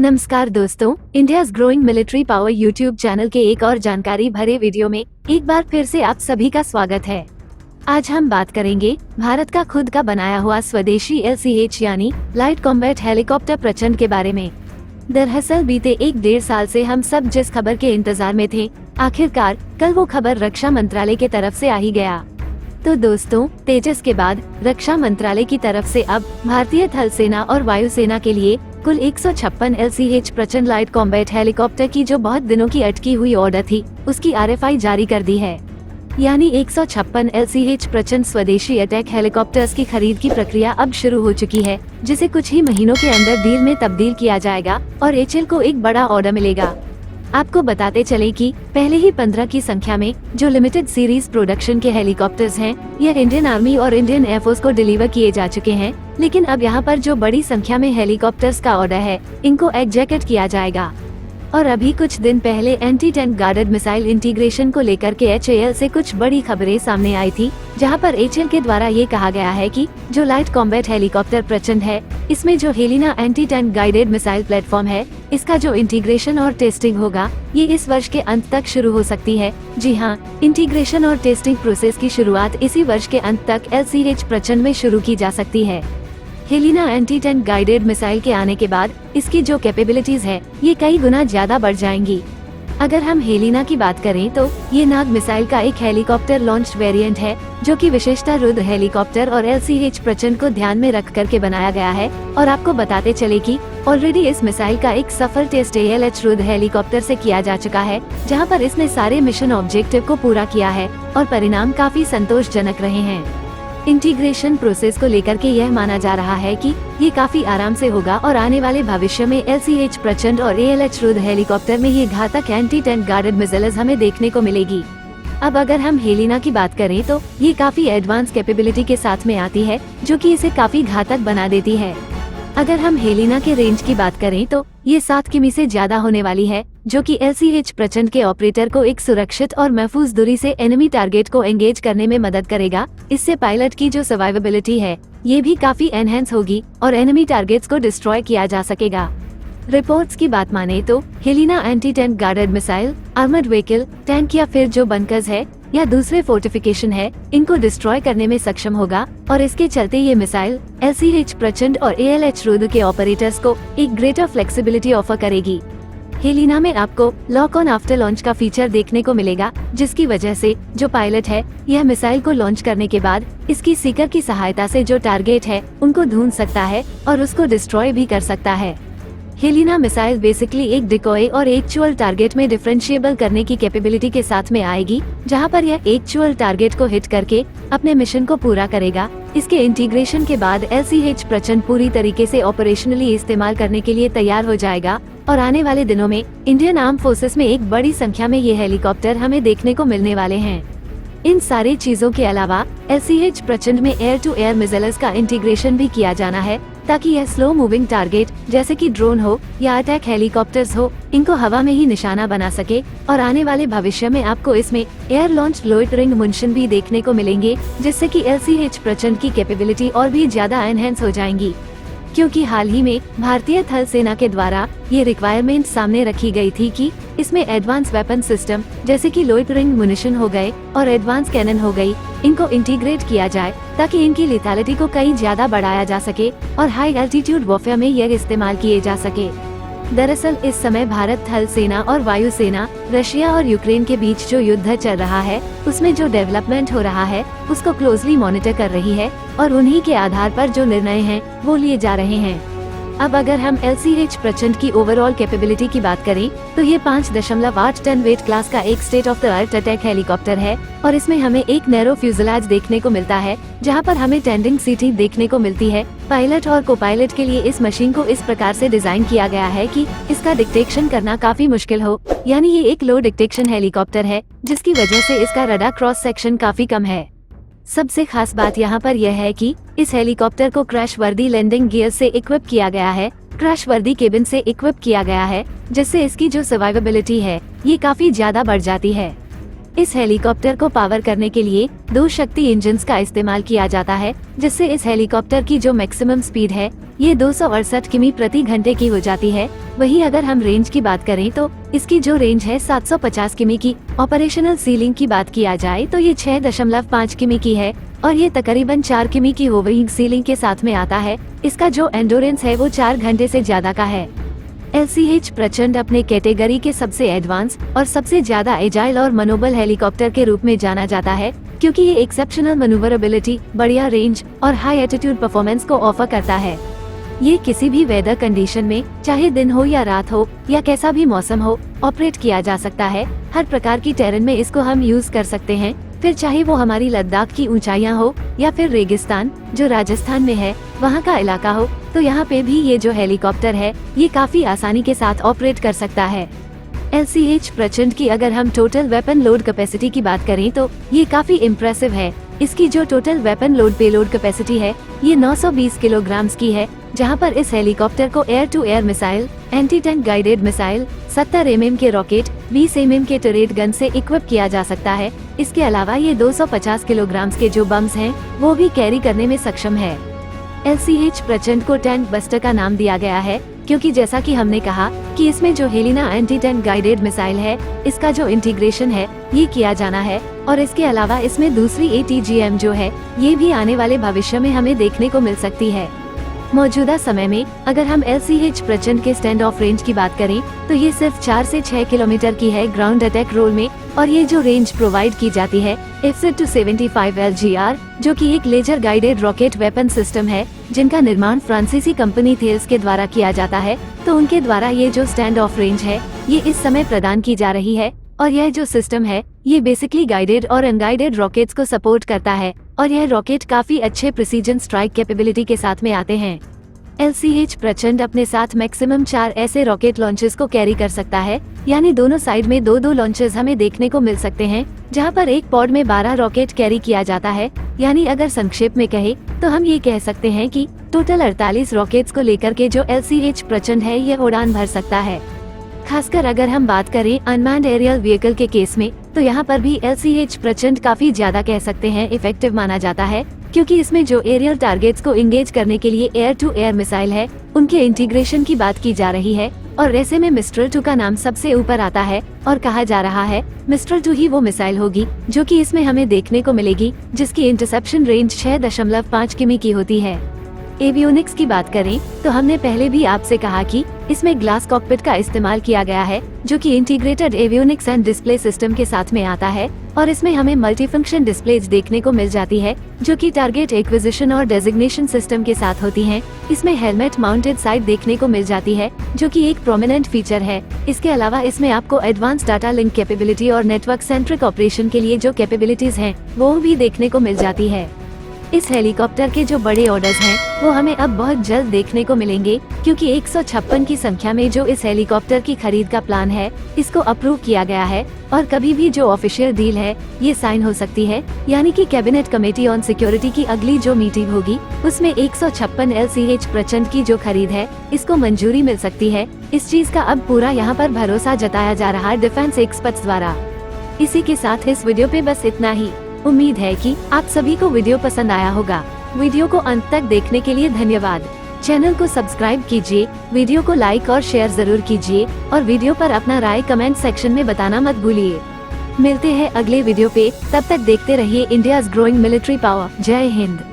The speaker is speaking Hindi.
नमस्कार दोस्तों, India's growing military power YouTube channel के एक और जानकारी भरे वीडियो में एक बार फिर से आप सभी का स्वागत है। आज हम बात करेंगे भारत का खुद का बनाया हुआ स्वदेशी LCH यानी लाइट कॉम्बैट हेलीकॉप्टर प्रचंड के बारे में। दरअसल बीते 1-1.5 साल से हम सब जिस खबर के इंतजार में थे, आखिरकार कल वो खबर रक्षा मंत्रालय की तरफ से आ ही गया। तो दोस्तों, तेजस के बाद रक्षा मंत्रालय की तरफ से अब भारतीय थल सेना और वायुसेना के लिए कुल 156 LCH प्रचंड लाइट कॉम्बैट हेलीकॉप्टर की जो बहुत दिनों की अटकी हुई ऑर्डर थी, उसकी RFI जारी कर दी है। यानी 156 LCH प्रचंड स्वदेशी अटैक हेलीकॉप्टर्स की खरीद की प्रक्रिया अब शुरू हो चुकी है, जिसे कुछ ही महीनों के अंदर डील में तब्दील किया जाएगा और HAL को एक बड़ा ऑर्डर मिलेगा। आपको बताते चले कि पहले ही 15 की संख्या में जो लिमिटेड सीरीज प्रोडक्शन के हेलीकॉप्टर्स हैं, यह इंडियन आर्मी और इंडियन एयरफोर्स को डिलीवर किए जा चुके हैं। लेकिन अब यहाँ पर जो बड़ी संख्या में हेलीकॉप्टर्स का ऑर्डर है, इनको एग्जीक्यूट किया जाएगा। और अभी कुछ दिन पहले anti tank guarded missile integration को लेकर के HAL से कुछ बड़ी खबरें सामने आई थी, जहां पर HAL के द्वारा ये कहा गया है कि जो लाइट कॉम्बैट हेलीकॉप्टर प्रचंड है, इसमें जो Helina anti tank guided missile platform है, इसका जो इंटीग्रेशन और टेस्टिंग होगा, ये इस वर्ष के अंत तक शुरू हो सकती है। जी हाँ, इंटीग्रेशन और टेस्टिंग प्रोसेस की शुरुआत इसी वर्ष के अंत तक LCH प्रचंड में शुरू की जा सकती है। Helina anti tank guided missile के आने के बाद इसकी जो कैपेबिलिटीज है, ये कई गुना ज्यादा बढ़ जाएंगी। अगर हम हेलिना की बात करें तो ये नाग मिसाइल का एक हेलीकॉप्टर लॉन्च वेरिएंट है, जो कि विशेषता रुद्र हेलीकॉप्टर और LCH प्रचंड को ध्यान में रख करके बनाया गया है। और आपको बताते चले कि ऑलरेडी इस मिसाइल का एक सफल टेस्ट ALH रुद्र हेलीकॉप्टर से किया जा चुका है, जहां पर इसने सारे मिशन ऑब्जेक्टिव को पूरा किया है और परिणाम काफी संतोषजनक रहे हैं। इंटीग्रेशन प्रोसेस को लेकर के यह माना जा रहा है कि ये काफी आराम से होगा और आने वाले भविष्य में LCH प्रचंड और ALH रुद्र हेलीकॉप्टर में ये घातक एंटी टैंक गार्डेड मिसाइल्स हमें देखने को मिलेगी। अब अगर हम हेलिना की बात करें तो ये काफी एडवांस कैपेबिलिटी के साथ में आती है, जो कि इसे काफी घातक बना देती है। अगर हम हेलिना के रेंज की बात करें तो ये 7 किमी से ज्यादा होने वाली है, जो कि LCH प्रचंड के ऑपरेटर को एक सुरक्षित और महफूज दूरी से एनिमी टारगेट को एंगेज करने में मदद करेगा। इससे पायलट की जो सर्वाइवेबिलिटी है, ये भी काफी एनहेंस होगी और एनिमी टारगेट्स को डिस्ट्रॉय किया जा सकेगा। रिपोर्ट्स की बात माने तो Helina anti tank guarded missile, armoured vehicle, tank या फिर जो बंकर्स है या दूसरे फोर्टिफिकेशन है, इनको डिस्ट्रॉय करने में सक्षम होगा और इसके चलते ये मिसाइल LCH प्रचंड और ALH रुद्र के ऑपरेटर्स को एक ग्रेटर फ्लेक्सिबिलिटी ऑफर करेगी। हेलिना में आपको लॉक ऑन आफ्टर लॉन्च का फीचर देखने को मिलेगा, जिसकी वजह से जो पायलट है, यह मिसाइल को लॉन्च करने के बाद इसकी सीकर की सहायता से जो टारगेट है, उनको ढूंढ सकता है और उसको डिस्ट्रॉय भी कर सकता है। हेलिना मिसाइल बेसिकली एक डिकॉय और एक्चुअल टारगेट में डिफरेंशिएबल करने की कैपेबिलिटी के साथ में आएगी, जहां पर यह एक्चुअल टारगेट को हिट करके अपने मिशन को पूरा करेगा। इसके इंटीग्रेशन के बाद LCH प्रचंड पूरी तरीके से ऑपरेशनली इस्तेमाल करने के लिए तैयार हो जाएगा और आने वाले दिनों में इंडियन आर्म फोर्सेस में एक बड़ी संख्या में ये हेलीकॉप्टर हमें देखने को मिलने वाले हैं। इन सारी चीजों के अलावा LCH प्रचंड में एयर टू एयर मिसाइल्स का इंटीग्रेशन भी किया जाना है, ताकि यह स्लो मूविंग टारगेट जैसे कि ड्रोन हो या अटैक हेलीकॉप्टर्स हो, इनको हवा में ही निशाना बना सके। और आने वाले भविष्य में आपको इसमें एयर लॉन्च लोइटरिंग मुनिशन भी देखने को मिलेंगे, जिससे कि LCH प्रचंड की कैपेबिलिटी और भी ज्यादा एनहेंस हो जाएंगी। क्योंकि हाल ही में भारतीय थल सेना के द्वारा ये रिक्वायरमेंट सामने रखी गई थी कि इसमें एडवांस वेपन सिस्टम जैसे कि लोइटरिंग मुनिशन हो गए और एडवांस कैनन हो गई, इनको इंटीग्रेट किया जाए ताकि इनकी लिथैलिटी को कहीं ज्यादा बढ़ाया जा सके और हाई एल्टीट्यूड वॉरफेयर में यह इस्तेमाल किए जा सके। दरअसल इस समय भारत थल सेना और वायुसेना, रशिया और यूक्रेन के बीच जो युद्ध चल रहा है, उसमें जो डेवलपमेंट हो रहा है, उसको क्लोजली मॉनिटर कर रही है और उन्हीं के आधार पर जो निर्णय हैं, वो लिए जा रहे हैं। अब अगर हम LCH प्रचंड की ओवरऑल कैपेबिलिटी की बात करें तो ये 5.8 टन वेट क्लास का एक state of the art attack helicopter है और इसमें हमें एक नैरो फ्यूजलाज देखने को मिलता है, जहां पर हमें टेंडिंग सीटिंग देखने को मिलती है। पायलट और को पायलट के लिए इस मशीन को इस प्रकार से डिजाइन किया गया है कि इसका डिटेक्शन करना काफी मुश्किल हो, यानी ये एक लो डिटेक्शन हेलीकॉप्टर है, जिसकी वजह से इसका रडार क्रॉस सेक्शन काफी कम है। सबसे खास बात यहाँ पर यह है कि इस हेलीकॉप्टर को क्रैश वर्दी लैंडिंग गियर से इक्विप किया गया है, क्रैश वर्दी केबिन से इक्विप किया गया है, जिससे इसकी जो सर्वाइवेबिलिटी है, ये काफी ज्यादा बढ़ जाती है। इस हेलीकॉप्टर को पावर करने के लिए 2 शक्ति इंजन्स का इस्तेमाल किया जाता है, जिससे इस हेलीकॉप्टर की जो मैक्सिमम स्पीड है ये 268 किमी प्रति घंटे की हो जाती है। वहीं अगर हम रेंज की बात करें तो इसकी जो रेंज है 750 किमी की। ऑपरेशनल सीलिंग की बात किया जाए तो ये 6.5 किमी की है और ये तकरीबन 4 किमी की होवरिंग सीलिंग के साथ में आता है। इसका जो एंडोरेंस है वो 4 घंटे से ज्यादा का है। LCH प्रचंड अपने कैटेगरी के सबसे एडवांस और सबसे ज्यादा एजाइल और मनोबल हेलीकॉप्टर के रूप में जाना जाता है, क्योंकि ये एक्सेप्शनल मैन्यूवरेबिलिटी, बढ़िया रेंज और हाई एटीट्यूड परफॉर्मेंस को ऑफर करता है। ये किसी भी वेदर कंडीशन में, चाहे दिन हो या रात हो या कैसा भी मौसम हो, ऑपरेट किया जा सकता है। हर प्रकार की टेरेन में इसको हम यूज कर सकते हैं, फिर चाहे वो हमारी लद्दाख की ऊंचाइयां हो या फिर रेगिस्तान जो राजस्थान में है वहाँ का इलाका हो, तो यहाँ पे भी ये जो हेलीकॉप्टर है ये काफी आसानी के साथ ऑपरेट कर सकता है। LCH प्रचंड की अगर हम टोटल वेपन लोड कैपेसिटी की बात करें तो ये काफी इम्प्रेसिव है। इसकी जो total weapon load payload capacity है ये 920 किलोग्राम की है, जहां पर इस हेलीकॉप्टर को air to air missile, anti tank guided missile, 70 mm के रॉकेट, 20 mm के टरेट गन से इक्विप किया जा सकता है। इसके अलावा ये 250 किलोग्राम के जो बम्स हैं वो भी कैरी करने में सक्षम है। LCH प्रचंड को टैंक बस्टर का नाम दिया गया है, क्योंकि जैसा कि हमने कहा कि इसमें जो Helina anti tank guided missile है इसका जो इंटीग्रेशन है ये किया जाना है, और इसके अलावा इसमें दूसरी ATGM जो है ये भी आने वाले भविष्य में हमें देखने को मिल सकती है। मौजूदा समय में अगर हम LCH प्रचंड के स्टैंड ऑफ रेंज की बात करें तो ये सिर्फ 4 से 6 किलोमीटर की है ग्राउंड अटैक रोल में, और ये जो रेंज प्रोवाइड की जाती है FC-275 LGR जो कि एक laser guided rocket weapon system है, जिनका निर्माण फ्रांसीसी कंपनी थेल्स के द्वारा किया जाता है। तो उनके द्वारा ये जो स्टैंड ऑफ रेंज है ये इस समय प्रदान की जा रही है, और यह जो सिस्टम है ये बेसिकली गाइडेड और अनगाइडेड रॉकेट्स को सपोर्ट करता है, और यह रॉकेट काफी अच्छे प्रिसीजन स्ट्राइक कैपेबिलिटी के साथ में आते हैं। LCH प्रचंड अपने साथ मैक्सिमम 4 ऐसे रॉकेट लॉन्चेस को कैरी कर सकता है, यानी दोनों साइड में 2-2 लॉन्चेस हमें देखने को मिल सकते हैं, जहां पर एक पॉड में 12 रॉकेट कैरी किया जाता है। यानी अगर संक्षेप में कहे तो हम ये कह सकते हैं कि टोटल 48 रॉकेट्स को लेकर के जो LCH प्रचंड है ये उड़ान भर सकता है। खासकर अगर हम बात करें अनमैन्ड एरियल व्हीकल के केस में तो यहाँ पर भी LCH प्रचंड काफी ज्यादा कह सकते हैं इफेक्टिव माना जाता है, क्योंकि इसमें जो एरियल टारगेट्स को इंगेज करने के लिए एयर टू एयर मिसाइल है उनके इंटीग्रेशन की बात की जा रही है, और ऐसे में मिस्ट्रल 2 का नाम सबसे ऊपर आता है, और कहा जा रहा है मिस्ट्रल 2 ही वो मिसाइल होगी जो कि इसमें हमें देखने को मिलेगी, जिसकी इंटरसेप्शन रेंज 6.5 किमी की होती है। एवियोनिक्स की बात करें तो हमने पहले भी आपसे कहा कि इसमें ग्लास कॉकपिट का इस्तेमाल किया गया है, जो कि integrated avionics and display system के साथ में आता है, और इसमें हमें मल्टीफंक्शन डिस्प्लेज देखने को मिल जाती है जो कि टारगेट एक्विजिशन और डेजिग्नेशन सिस्टम के साथ होती हैं। इसमें हेलमेट माउंटेड साइट देखने को मिल जाती है जो कि एक प्रोमिनेंट फीचर है। इसके अलावा इसमें आपको एडवांस डाटा लिंक कैपेबिलिटी और नेटवर्क सेंट्रिक ऑपरेशन के लिए जो कैपेबिलिटीज हैं वो भी देखने को मिल जाती है। इस हेलीकॉप्टर के जो बड़े ऑर्डर्स हैं वो हमें अब बहुत जल्द देखने को मिलेंगे, क्योंकि 156 की संख्या में जो इस हेलीकॉप्टर की खरीद का प्लान है इसको अप्रूव किया गया है, और कभी भी जो ऑफिशियल डील है ये साइन हो सकती है। यानी कि कैबिनेट कमेटी ऑन सिक्योरिटी की अगली जो मीटिंग होगी उसमें 156 LCH प्रचंड की जो खरीद है इसको मंजूरी मिल सकती है। इस चीज का अब पूरा यहाँ पर भरोसा जताया जा रहा है डिफेंस एक्सपर्ट्स द्वारा। इसी के साथ इस वीडियो पे बस इतना ही। उम्मीद है कि आप सभी को वीडियो पसंद आया होगा। वीडियो को अंत तक देखने के लिए धन्यवाद। चैनल को सब्सक्राइब कीजिए, वीडियो को लाइक और शेयर जरूर कीजिए, और वीडियो पर अपना राय कमेंट सेक्शन में बताना मत भूलिए। मिलते हैं अगले वीडियो पे, तब तक देखते रहिए इंडियाज ग्रोइंग मिलिट्री पावर। जय हिंद।